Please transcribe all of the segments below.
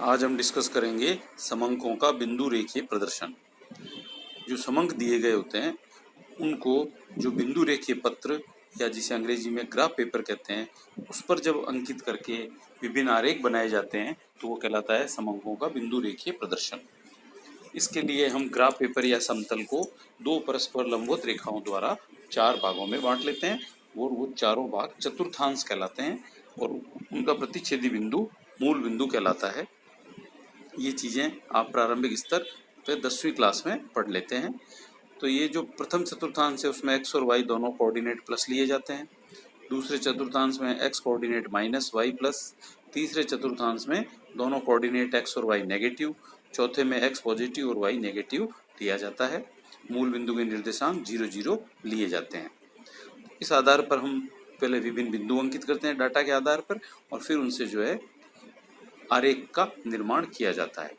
आज हम डिस्कस करेंगे समंकों का बिंदु रेखीय प्रदर्शन। जो समंक दिए गए होते हैं उनको जो बिंदु रेखीय पत्र या जिसे अंग्रेजी में ग्राफ पेपर कहते हैं उस पर जब अंकित करके विभिन्न आरेख बनाए जाते हैं तो वो कहलाता है समंकों का बिंदु रेखीय प्रदर्शन। इसके लिए हम ग्राफ पेपर या समतल को दो परस्पर लंबवत रेखाओं द्वारा चार भागों में बांट लेते हैं और वो चारों भाग चतुर्थांश कहलाते हैं और उनका प्रतिच्छेदी बिंदु मूल बिंदु कहलाता है। ये चीज़ें आप प्रारंभिक स्तर पे 10वीं क्लास में पढ़ लेते हैं। तो ये जो प्रथम चतुर्थांश है उसमें x और y दोनों कोऑर्डिनेट प्लस लिए जाते हैं, दूसरे चतुर्थांश में x coordinate minus y plus, तीसरे चतुर्थांश में दोनों कोऑर्डिनेट x और y नेगेटिव, चौथे में x पॉजिटिव और y नेगेटिव लिया जाता है। मूल बिंदु के निर्देशांक 0 0 लिए जाते हैं। इस आधार पर हम पहले विभिन्न बिंदु अंकित करते हैं डाटा के आधार पर और फिर उनसे जो है आरेख का निर्माण किया जाता है।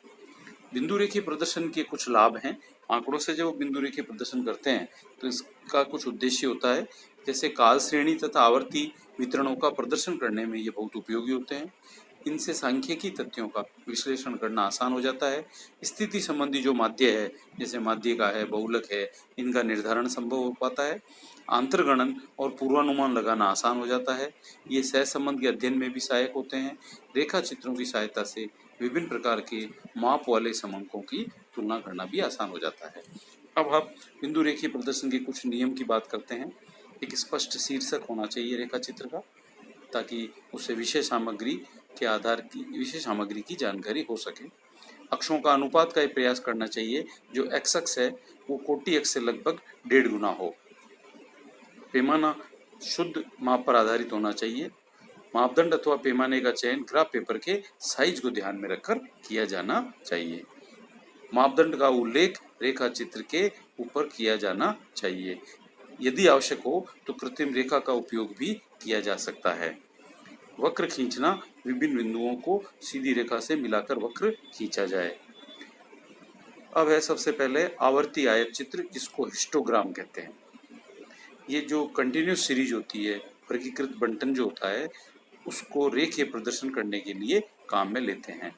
बिंदु रेखीय प्रदर्शन के कुछ लाभ हैं। आंकड़ों से जब बिंदु रेखीय प्रदर्शन करते हैं तो इसका कुछ उद्देश्य होता है, जैसे काल श्रेणी तथा आवर्ती वितरणों का प्रदर्शन करने में ये बहुत उपयोगी होते हैं। इनसे सांख्यिकी तथ्यों का विश्लेषण करना आसान हो जाता है। स्थिति संबंधी जो माध्य है जैसे माध्यिका है, बहुलक है, इनका निर्धारण संभव हो पाता है। अंतर्गणन और पूर्वानुमान लगाना आसान हो जाता है। ये सहसंबंध के अध्ययन में भी सहायक होते हैं। रेखा चित्रों की सहायता से विभिन्न प्रकार के माप वाले समंकों की तुलना करना भी आसान हो जाता है। अब हम बिंदु रेखीय प्रदर्शन के कुछ नियम की बात करते हैं। एक स्पष्ट शीर्षक होना चाहिए रेखा चित्र का, ताकि उससे विषय सामग्री के आधार की विषय सामग्री की जानकारी हो सके। अक्षों का अनुपात का प्रयास करना चाहिए। जो एक्स अक्ष है वो कोटि अक्ष से लगभग 1.5 गुना हो। पैमाना शुद्ध माप पर आधारित होना चाहिए। मापदंड अथवा पैमाने का चयन ग्राफ पेपर के साइज को ध्यान में रखकर किया जाना चाहिए। मापदंड का उल्लेख रेखा चित्र के ऊपर किया जाना चाहिए। यदि आवश्यक हो तो कृत्रिम रेखा का उपयोग भी किया जा सकता है। वक्र खींचना, विभिन्न बिंदुओं को सीधी रेखा से मिलाकर वक्र खींचा जाए। अब है सबसे पहले आवर्ती आयत चित्र, जिसको हिस्टोग्राम कहते हैं। ये जो कंटिन्यूस सीरीज होती है, वर्गीकृत बंटन जो होता है, उसको रेखीय प्रदर्शन करने के लिए काम में लेते हैं।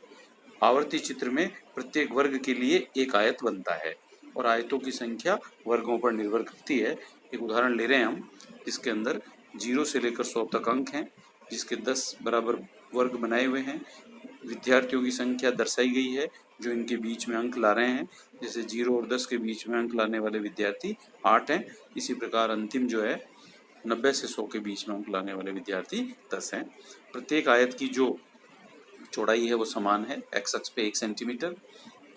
आवर्ती चित्र में प्रत्येक वर्ग के लिए एक आयत बनता है और आयतों की संख्या वर्गों पर निर्भर करती है। एक उदाहरण ले रहे हैं हम, जिसके अंदर 0 से लेकर 100 तक अंक हैं, जिसके 10 बराबर वर्ग बनाए हुए हैं। विद्यार्थियों की संख्या दर्शाई गई है जो इनके बीच में अंक ला रहे हैं। जैसे 0 और 10 के बीच में अंक लाने वाले विद्यार्थी 8 हैं। इसी प्रकार अंतिम जो है 90 से 100 के बीच में अंक लाने वाले विद्यार्थी 10 हैं। प्रत्येक आयत की जो चौड़ाई है वो समान है, एक्स अक्ष पे 1 सेंटीमीटर,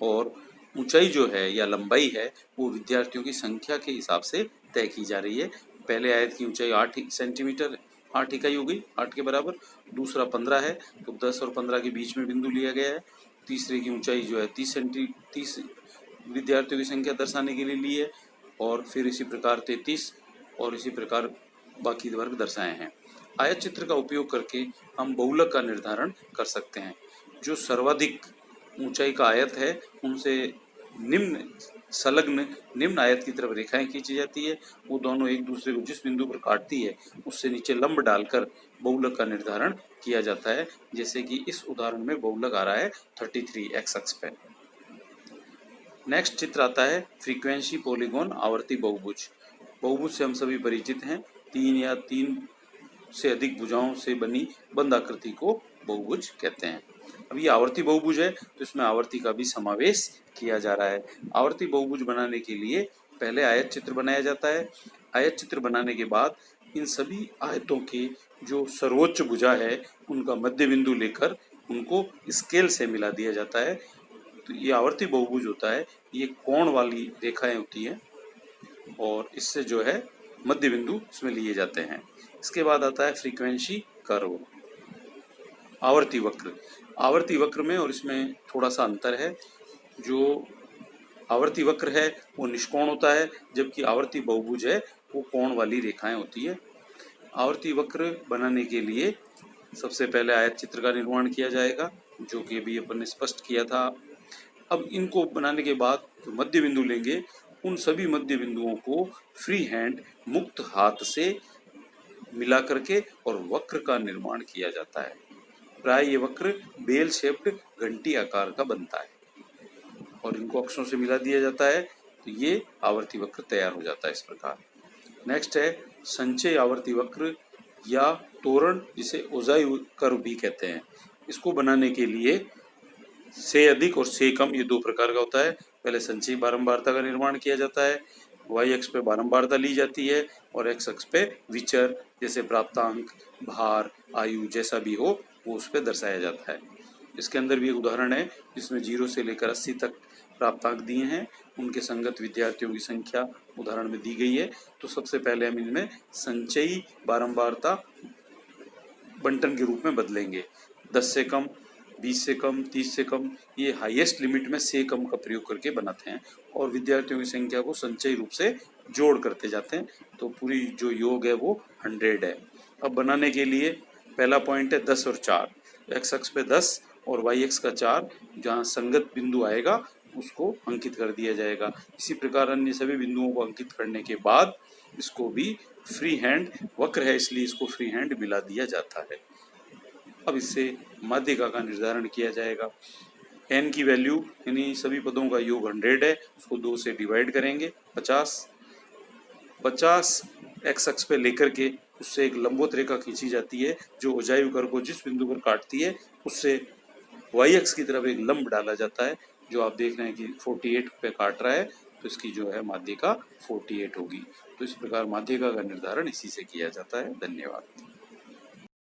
और ऊंचाई जो है या लंबाई है वो विद्यार्थियों की संख्या के हिसाब से तय की जा रही है। पहले आयत की ऊंचाई 8 सेंटीमीटर 8 इकाई हो गई, 8 के बराबर। दूसरा 15 है तो 10 और 15 के बीच में बिंदु लिया गया है। तीसरे की ऊंचाई जो है 30 विद्यार्थियों की संख्या दर्शाने के लिए ली है, और फिर इसी प्रकार 33 और इसी प्रकार बाकी वर्ग दर्शाए हैं। आयत चित्र का उपयोग करके हम बहुलक का निर्धारण कर सकते हैं। जो सर्वाधिक ऊंचाई का आयत है उनसे निम्न संलग्न निम्न आयत की तरफ रेखाएं खींची जाती है। वो दोनों एक दूसरे को जिस बिंदु पर काटती है उससे नीचे लंब डालकर बहुलक का निर्धारण किया जाता है। जैसे कि इस उदाहरण में बहुलक आ रहा है 33 एक्स अक्ष पे। नेक्स्ट चित्र आता है फ्रीक्वेंसी पॉलीगॉन आवर्ती बहुभुज। बहुभुज से हम सभी परिचित हैं। 3 या 3 से अधिक भुजाओं से बनी बंद आकृति को बहुभुज कहते हैं। अब ये आवर्ती बहुभुज है तो इसमें आवर्ती का भी समावेश किया जा रहा है। आवर्ती बहुभुज बनाने के लिए पहले आयत चित्र बनाया जाता है। आयत चित्र बनाने के बाद इन सभी आयतों के जो सर्वोच्च भुजा है उनका मध्य बिंदु लेकर उनको स्केल से मिला दिया जाता है। तो ये आवर्ती बहुभुज होता है, ये कोण वाली रेखाएं होती हैं और इससे जो है मध्य बिंदु इसमें लिए जाते हैं। इसके बाद आता है फ्रीक्वेंसी कर्व, आवर्ती वक्र। आवर्ती वक्र में और इसमें थोड़ा सा अंतर है। जो आवर्ती वक्र है वो निष्कोण होता है, जबकि आवर्ती बहुभुज है वो कोण वाली रेखाएं होती है। आवर्ती वक्र बनाने के लिए सबसे पहले आयत चित्र का निर्माण किया जाएगा, जो कि अभी अपन ने स्पष्ट किया था। अब इनको बनाने के बाद जो मध्य बिंदु लेंगे उन सभी मध्य बिंदुओं को फ्री हैंड मुक्त हाथ से मिला करके और वक्र का निर्माण किया जाता है। प्राय ये वक्र बेल शेप्ड घंटी आकार का बनता है और इनको अक्षों से मिला दिया जाता है तो ये आवर्ती वक्र तैयार हो जाता है इस प्रकार। नेक्स्ट है संचय आवर्ती वक्र या तोरण, जिसे ओजाई कर्व भी कहते हैं। इसको बनाने के लिए से अधिक और से कम ये दो प्रकार का होता है। पहले संचयी बारंबारता का निर्माण किया जाता है, वाई अक्ष पे बारंबारता ली जाती है और एक्स अक्ष पे विचर जैसे प्राप्तांक, भार, आयु जैसा भी हो वो उस पर दर्शाया जाता है। इसके अंदर भी एक उदाहरण है जिसमें 0 से लेकर 80 तक प्राप्तांक दिए हैं, उनके संगत विद्यार्थियों की संख्या उदाहरण में दी गई है। तो सबसे पहले हम इनमें संचयी बारंबारता बंटन के रूप में बदलेंगे। 10 से कम, 20 से कम, 30 से कम, ये हाईएस्ट लिमिट में से कम का प्रयोग करके बनाते हैं और विद्यार्थियों की संख्या को संचयी रूप से जोड़ करते जाते हैं। तो पूरी जो योग है वो 100 है। अब बनाने के लिए पहला पॉइंट है 10 और 4, एक्स अक्ष पे 10 और वाई एक्स का 4, जहाँ संगत बिंदु आएगा उसको अंकित कर दिया जाएगा। इसी प्रकार अन्य सभी बिंदुओं को अंकित करने के बाद इसको भी फ्री हैंड, वक्र है इसलिए इसको फ्री हैंड मिला दिया जाता है। अब इससे माध्यिका का निर्धारण किया जाएगा। n की वैल्यू यानी सभी पदों का योग 100 है, उसको 2 से डिवाइड करेंगे, 50 एक्स अक्ष पे लेकर के उससे एक लंबवत रेखा खींची जाती है जो ओजाई कर्व को जिस बिंदु पर काटती है उससे वाई अक्ष की तरफ एक लंब डाला जाता है जो आप देख रहे हैं कि 48 पे काट रहा है, तो इसकी जो है माध्यिका 48 होगी। तो इस प्रकार माध्यिका का निर्धारण इसी से किया जाता है। धन्यवाद।